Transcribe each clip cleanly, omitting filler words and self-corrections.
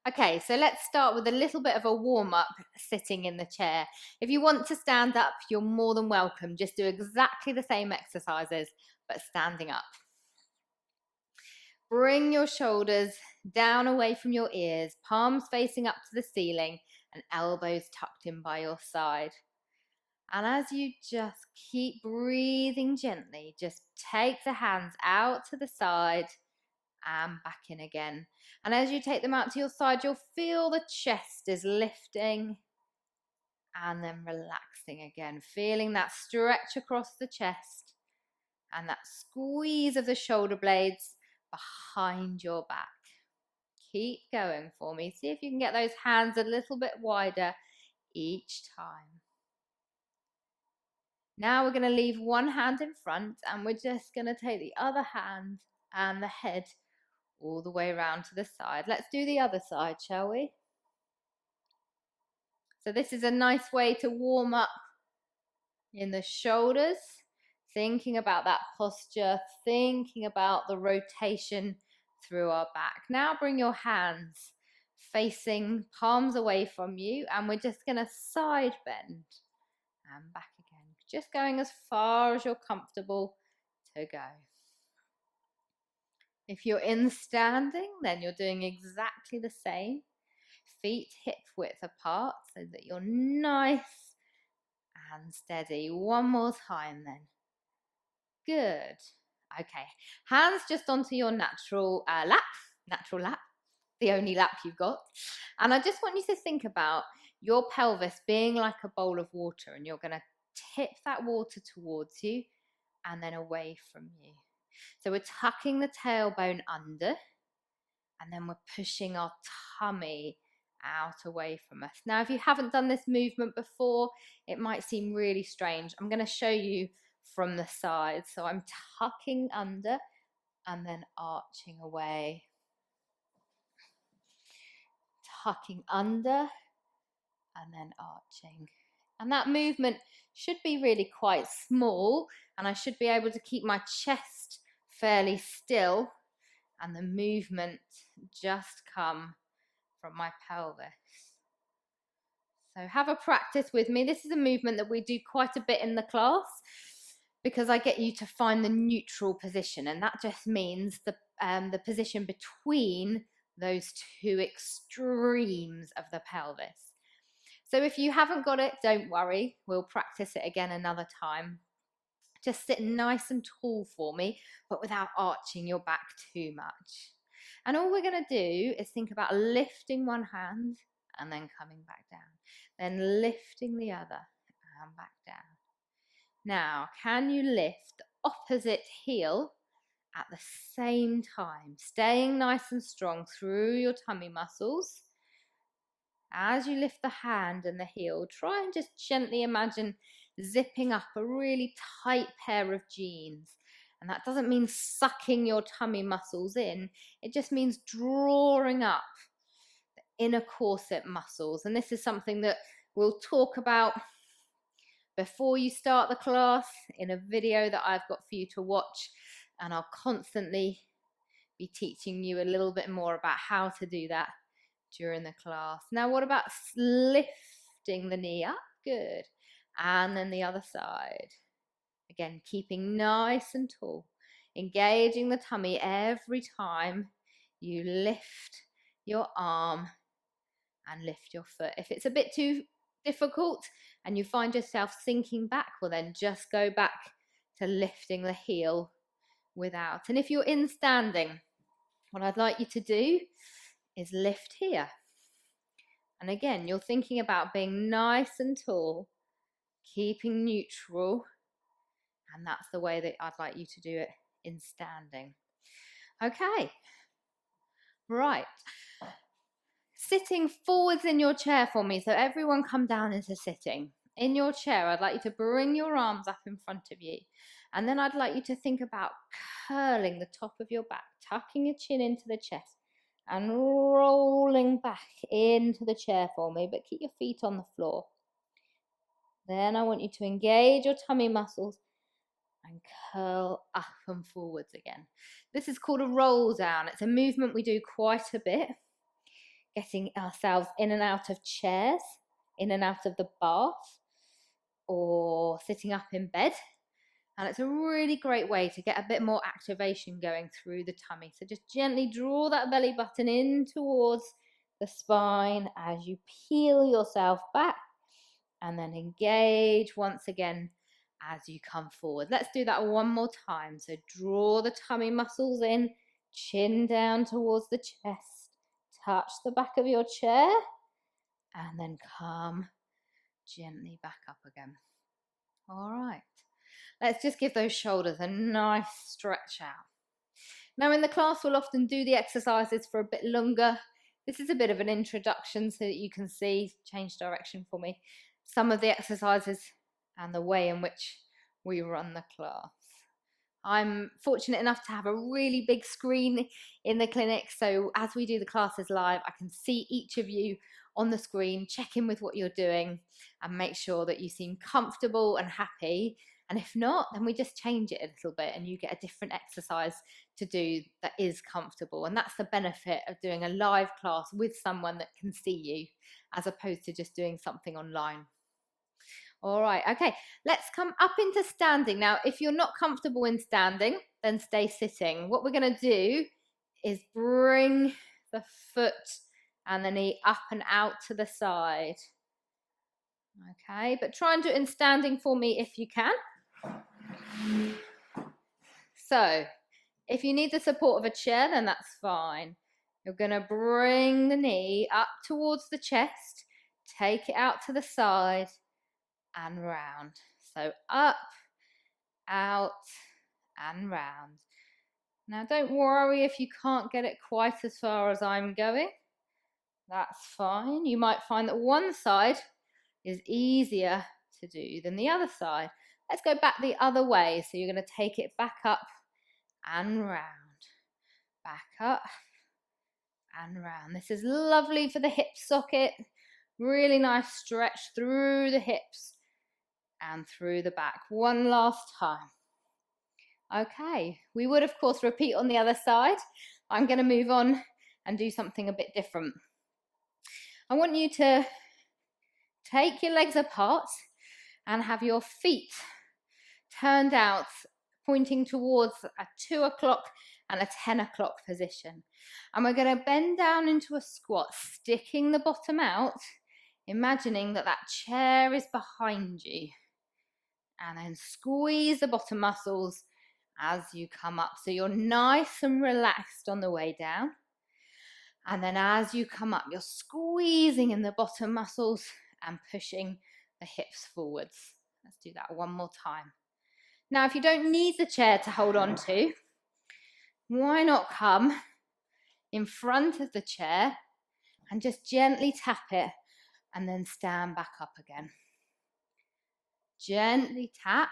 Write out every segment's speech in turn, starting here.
Okay, so let's start with a little bit of a warm-up sitting in the chair. If you want to stand up, you're more than welcome. Just do exactly the same exercises, but standing up. Bring your shoulders down away from your ears, palms facing up to the ceiling and elbows tucked in by your side. And as you just keep breathing gently, just take the hands out to the side and back in again. And as you take them out to your side, you'll feel the chest is lifting and then relaxing again, feeling that stretch across the chest and that squeeze of the shoulder blades behind your back. Keep going for me. See if you can get those hands a little bit wider each time. Now we're going to leave one hand in front and we're just going to take the other hand and the head all the way around to the side. Let's do the other side, shall we? So this is a nice way to warm up in the shoulders, thinking about that posture, thinking about the rotation through our back. Now bring your hands facing palms away from you and we're just going to side bend and back again. Just going as far as you're comfortable to go. If you're in standing, then you're doing exactly the same. Feet hip width apart so that you're nice and steady. One more time then. Good. Okay. Hands just onto your natural lap, the only lap you've got. And I just want you to think about your pelvis being like a bowl of water, and you're going to tip that water towards you and then away from you. So we're tucking the tailbone under and then we're pushing our tummy out away from us. Now, if you haven't done this movement before, it might seem really strange. I'm going to show you from the side. So I'm tucking under and then arching away. Tucking under and then arching. And that movement should be really quite small, and I should be able to keep my chest fairly still and the movement just come from my pelvis. So have a practice with me. This is a movement that we do quite a bit in the class because I get you to find the neutral position, and that just means the position between those two extremes of the pelvis. So if you haven't got it, don't worry. We'll practice it again another time. Just sit nice and tall for me, but without arching your back too much. And all we're going to do is think about lifting one hand and then coming back down. Then lifting the other and back down. Now, can you lift the opposite heel at the same time, staying nice and strong through your tummy muscles? As you lift the hand and the heel, try and just gently imagine zipping up a really tight pair of jeans. And that doesn't mean sucking your tummy muscles in. It just means drawing up the inner corset muscles. And this is something that we'll talk about before you start the class in a video that I've got for you to watch. And I'll constantly be teaching you a little bit more about how to do that during the class. Now, what about lifting the knee up? Good. And then the other side. Again, keeping nice and tall. Engaging the tummy every time you lift your arm and lift your foot. If it's a bit too difficult and you find yourself sinking back, well then just go back to lifting the heel without. And if you're in standing, what I'd like you to do is lift here. And again, you're thinking about being nice and tall, keeping neutral, and that's the way that I'd like you to do it in standing. Okay, right. Sitting forwards in your chair for me, so everyone come down into sitting. In your chair, I'd like you to bring your arms up in front of you, and then I'd like you to think about curling the top of your back, tucking your chin into the chest, and rolling back into the chair for me, but keep your feet on the floor. Then I want you to engage your tummy muscles and curl up and forwards again. This is called a roll down. It's a movement we do quite a bit. getting ourselves in and out of chairs, in and out of the bath, or sitting up in bed. And it's a really great way to get a bit more activation going through the tummy. So just gently draw that belly button in towards the spine as you peel yourself back, and then engage once again as you come forward. Let's do that one more time. So draw the tummy muscles in, chin down towards the chest, touch the back of your chair, and then come gently back up again. All right. Let's just give those shoulders a nice stretch out. Now in the class, we'll often do the exercises for a bit longer. This is a bit of an introduction so that you can see, change direction for me, some of the exercises and the way in which we run the class. I'm fortunate enough to have a really big screen in the clinic, so as we do the classes live, I can see each of you on the screen, check in with what you're doing and make sure that you seem comfortable and happy. And if not, then we just change it a little bit and you get a different exercise to do that is comfortable. And that's the benefit of doing a live class with someone that can see you, as opposed to just doing something online. All right, okay, let's come up into standing. Now, if you're not comfortable in standing, then stay sitting. What we're going to do is bring the foot and the knee up and out to the side. Okay, but try and do it in standing for me if you can. So, if you need the support of a chair, then that's fine. You're going to bring the knee up towards the chest, take it out to the side, and round. So up, out, and round. Now don't worry if you can't get it quite as far as I'm going. That's fine. You might find that one side is easier to do than the other side. Let's go back the other way. So you're going to take it back up and round. Back up and round. This is lovely for the hip socket. Really nice stretch through the hips and through the back. One last time. Okay, we would of course repeat on the other side. I'm going to move on and do something a bit different. I want you to take your legs apart and have your feet turned out, pointing towards a 2 o'clock and a 10 o'clock position. And we're going to bend down into a squat, sticking the bottom out, imagining that that chair is behind you. And then squeeze the bottom muscles as you come up. So you're nice and relaxed on the way down. And then as you come up, you're squeezing in the bottom muscles and pushing the hips forwards. Let's do that one more time. Now, if you don't need the chair to hold on to, why not come in front of the chair and just gently tap it and then stand back up again. Gently tap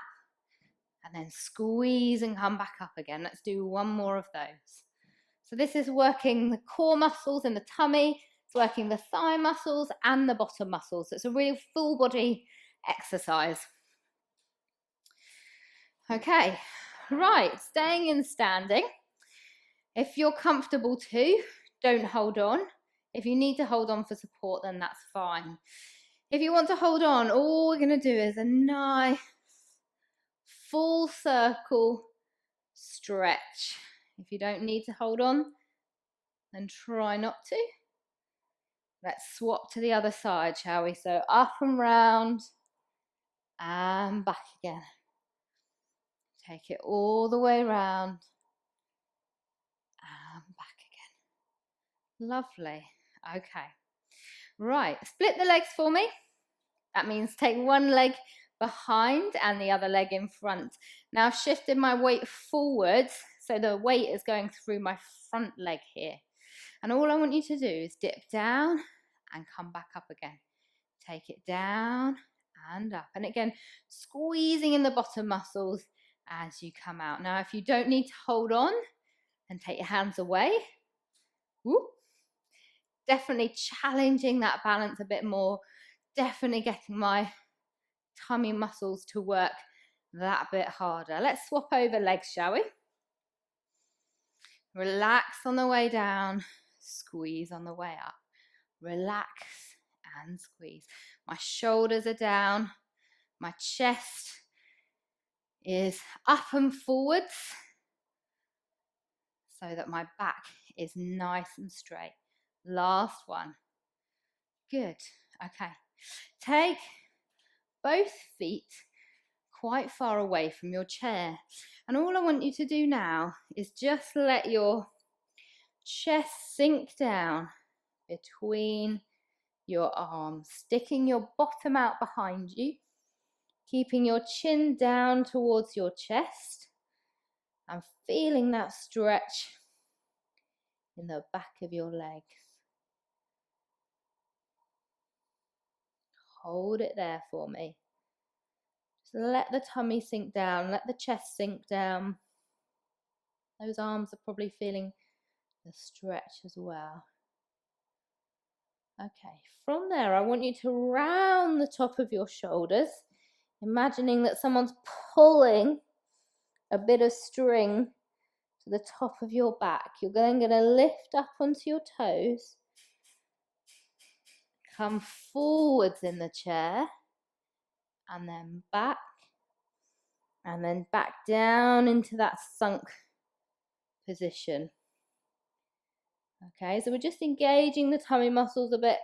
and then squeeze and come back up again. Let's do one more of those. So this is working the core muscles in the tummy, it's working the thigh muscles and the bottom muscles. So it's a real full body exercise. Okay, right, staying in standing. If you're comfortable to, don't hold on. If you need to hold on for support, then that's fine. If you want to hold on, all we're going to do is a nice full circle stretch. If you don't need to hold on, then try not to. Let's swap to the other side, shall we? So up and round and back again. Take it all the way round and back again. Lovely. Okay. Right, split the legs for me. That means take one leg behind and the other leg in front. Now I've shifted my weight forwards, so the weight is going through my front leg here. And all I want you to do is dip down and come back up again. Take it down and up. And again, squeezing in the bottom muscles as you come out. Now, if you don't need to hold on, then take your hands away. Whoop. Definitely challenging that balance a bit more. Definitely getting my tummy muscles to work that bit harder. Let's swap over legs, shall we? Relax on the way down, squeeze on the way up. relax and squeeze. My shoulders are down, my chest is up and forwards so that my back is nice and straight. Last one. Good. Okay. Take both feet quite far away from your chair. And all I want you to do now is just let your chest sink down between your arms, sticking your bottom out behind you, keeping your chin down towards your chest and feeling that stretch in the back of your legs. Hold it there for me. Just let the tummy sink down, let the chest sink down. Those arms are probably feeling the stretch as well. Okay, from there I want you to round the top of your shoulders, imagining that someone's pulling a bit of string to the top of your back. You're then going to lift up onto your toes, come forwards in the chair, and then back down into that sunk position. Okay, so we're just engaging the tummy muscles a bit.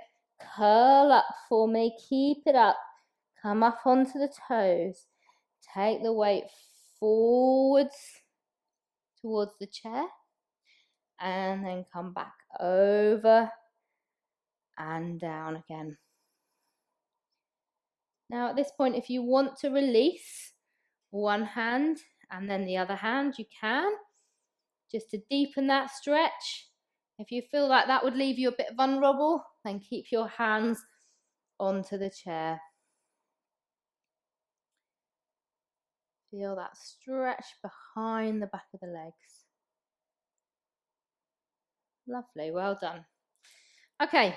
Curl up for me, keep it up. Come up onto the toes. Take the weight forwards towards the chair and then come back over and down again. Now at this point, if you want to release one hand and then the other hand, you can, just to deepen that stretch. If you feel like that would leave you a bit vulnerable, then keep your hands onto the chair. Feel that stretch behind the back of the legs. Lovely, well done. Okay,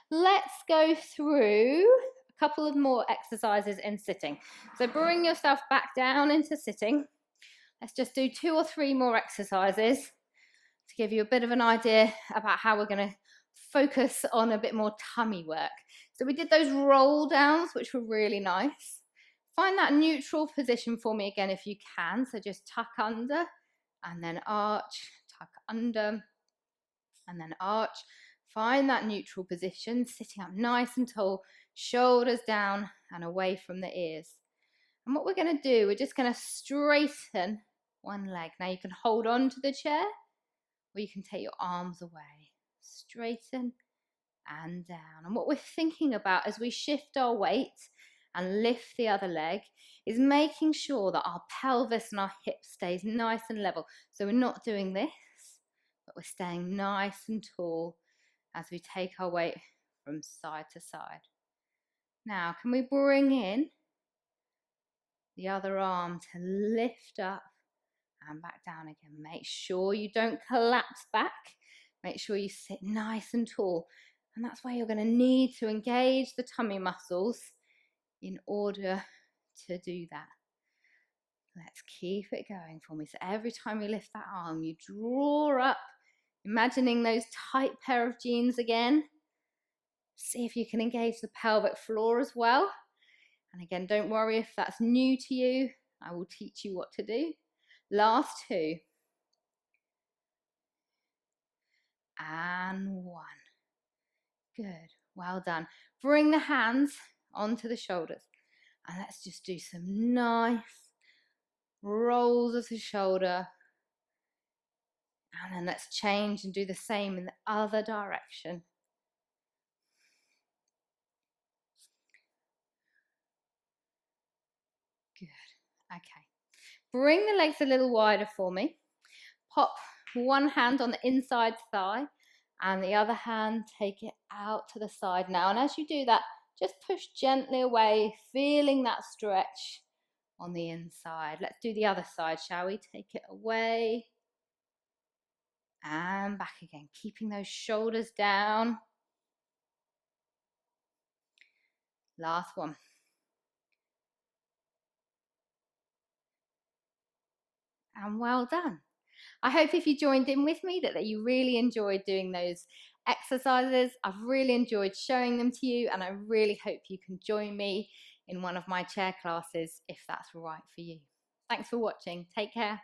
let's go through a couple of more exercises in sitting. So bring yourself back down into sitting. Let's just do 2 or 3 more exercises to give you a bit of an idea about how we're going to focus on a bit more tummy work. So we did those roll downs, which were really nice. Find that neutral position for me again if you can. So just tuck under and then arch, tuck under and then arch. Find that neutral position, sitting up nice and tall, shoulders down and away from the ears. And what we're going to do, we're just going to straighten one leg. Now you can hold on to the chair or you can take your arms away. Straighten and down. And what we're thinking about as we shift our weight and lift the other leg is making sure that our pelvis and our hips stays nice and level. So we're not doing this, but we're staying nice and tall as we take our weight from side to side. Now, can we bring in the other arm to lift up and back down again? Make sure you don't collapse back. Make sure you sit nice and tall. And that's why you're going to need to engage the tummy muscles in order to do that. Let's keep it going for me. So every time you lift that arm, you draw up, imagining those tight pair of jeans again. See if you can engage the pelvic floor as well. And again, don't worry if that's new to you. I will teach you what to do. Last 2. And 1. Good. Well done. Bring the hands onto the shoulders. And let's just do some nice rolls of the shoulder. And then let's change and do the same in the other direction. Good. Okay. Bring the legs a little wider for me. Pop one hand on the inside thigh and the other hand take it out to the side now. And as you do that, just push gently away, feeling that stretch on the inside. Let's do the other side, shall we? Take it away and back again, keeping those shoulders down. Last one. And well done. I hope if you joined in with me that you really enjoyed doing those exercises. I've really enjoyed showing them to you, and I really hope you can join me in one of my chair classes if that's right for you. Thanks for watching. Take care.